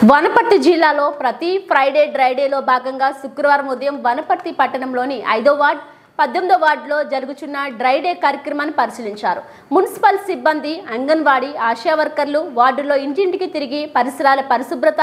వనపర్తి జిల్లాలో ప్రతి ఫ్రైడే డ్రైడేలో భాగంగా శుక్రవారం ఉదయం వనపర్తి పట్టణంలోని 5వ వార్డ్ 18వ వార్డులో జరుగుతున్న డ్రైడే కార్యక్రమాన్ని పరిశీలించారు. మున్సిపల్ సిబ్బంది, అంగన్వాడీ, ఆశా వర్కర్లు వార్డులో ఇంటింటికి తిరిగి పరిసరాల పరిశుభ్రత,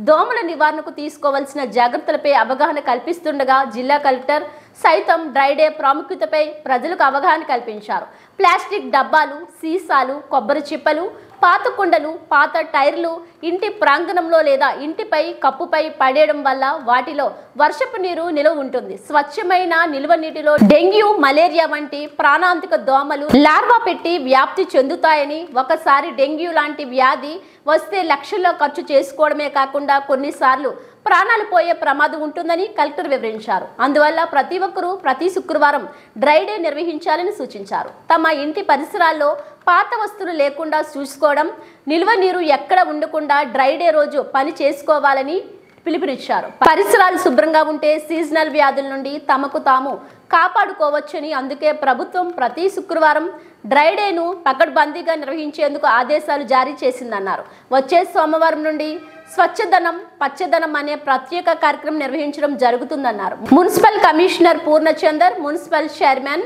దోమల నివారణకు తీసుకోవాల్సిన జాగ్రత్తలపై అవగాహన కల్పిస్తుండగా జిల్లా కలెక్టర్ సైతం డ్రైడే ప్రాముఖ్యతపై ప్రజలకు అవగాహన కల్పించారు. ప్లాస్టిక్ డబ్బాలు, సీసాలు, కొబ్బరి చిప్పలు, పాత కుండలు, పాత టైర్లు ఇంటి ప్రాంగణంలో లేదా ఇంటిపై కప్పుపై పడేయడం వల్ల వాటిలో వర్షపు నీరు నిలువ ఉంటుంది. స్వచ్ఛమైన నిల్వ నీటిలో డెంగ్యూ, మలేరియా వంటి ప్రాణాంతక దోమలు లార్వా పెట్టి వ్యాప్తి చెందుతాయని, ఒకసారి డెంగ్యూ లాంటి వ్యాధి వస్తే లక్షల్లో ఖర్చు చేసుకోవడమే కాకుండా కొన్నిసార్లు ప్రాణాలు పోయే ప్రమాదం ఉంటుందని కలెక్టర్ వివరించారు. అందువల్ల ప్రతి ఒక్కరూ ప్రతి శుక్రవారం డ్రైడే నిర్వహించాలని సూచించారు. తమ ఇంటి పరిసరాల్లో పాత వస్తువులు లేకుండా చూసుకోవడం, నిల్వ నీరు ఎక్కడ ఉండకుండా డ్రైడే రోజు పని చేసుకోవాలని పిలుపునిచ్చారు. పరిసరాలు శుభ్రంగా ఉంటే సీజనల్ వ్యాధుల నుండి తమకు తాము కాపాడుకోవచ్చని, అందుకే ప్రభుత్వం ప్రతి శుక్రవారం డ్రైడేను పకడ్బందీగా నిర్వహించేందుకు ఆదేశాలు జారీ చేసిందన్నారు. వచ్చే సోమవారం నుండి స్వచ్ఛదనం పచ్చదనం అనే ప్రత్యేక కార్యక్రమం నిర్వహించడం జరుగుతుందన్నారు. Municipal commissioner Purnachander, municipal chairman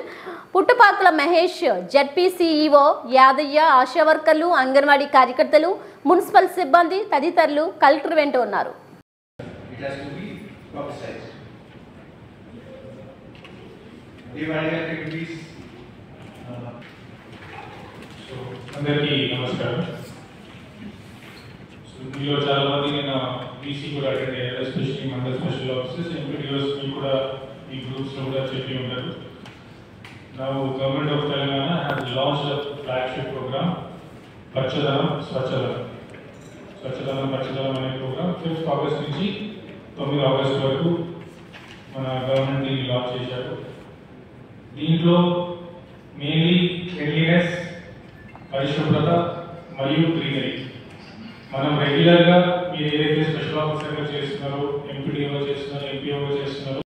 Puttupakula Mahesh, ZP CEO Yadaiah, Asha వర్కర్లు, అంగన్వాడీ కార్యకర్తలు, మున్సిపల్ సిబ్బంది తదితరులు కలెక్టర్ వెంట ఉన్నారు. అందరికీ నమస్కారం. మీలో చాలా మంది నేను బీసీ కూడా అటెండ్ అయ్యారు, especially mandal special officers, MPDOs కూడా ఈ గ్రూప్స్లో కూడా చెప్పి ఉంటారు. Now Government of Telangana has launched a flagship program, Pachadalam Swachhadalam. Swachhadalam Pachadalam అనే ప్రోగ్రామ్ 5th ఆగస్ట్ నుంచి 9th ఆగస్ట్ వరకు మన గవర్నమెంట్ దీన్ని లాంచ్ చేశారు. దీంట్లో మెయిన్లీ క్లీన్లీనెస్, పరిశుభ్రత మరియు గ్రీనరీ. మనం రెగ్యులర్గా మీరు ఏదైతే స్పెషల్ ఆఫీసర్గా చేస్తున్నారో, ఎంపీడీఓ చేస్తున్నారో, ఎంపీఓ చేస్తున్నారో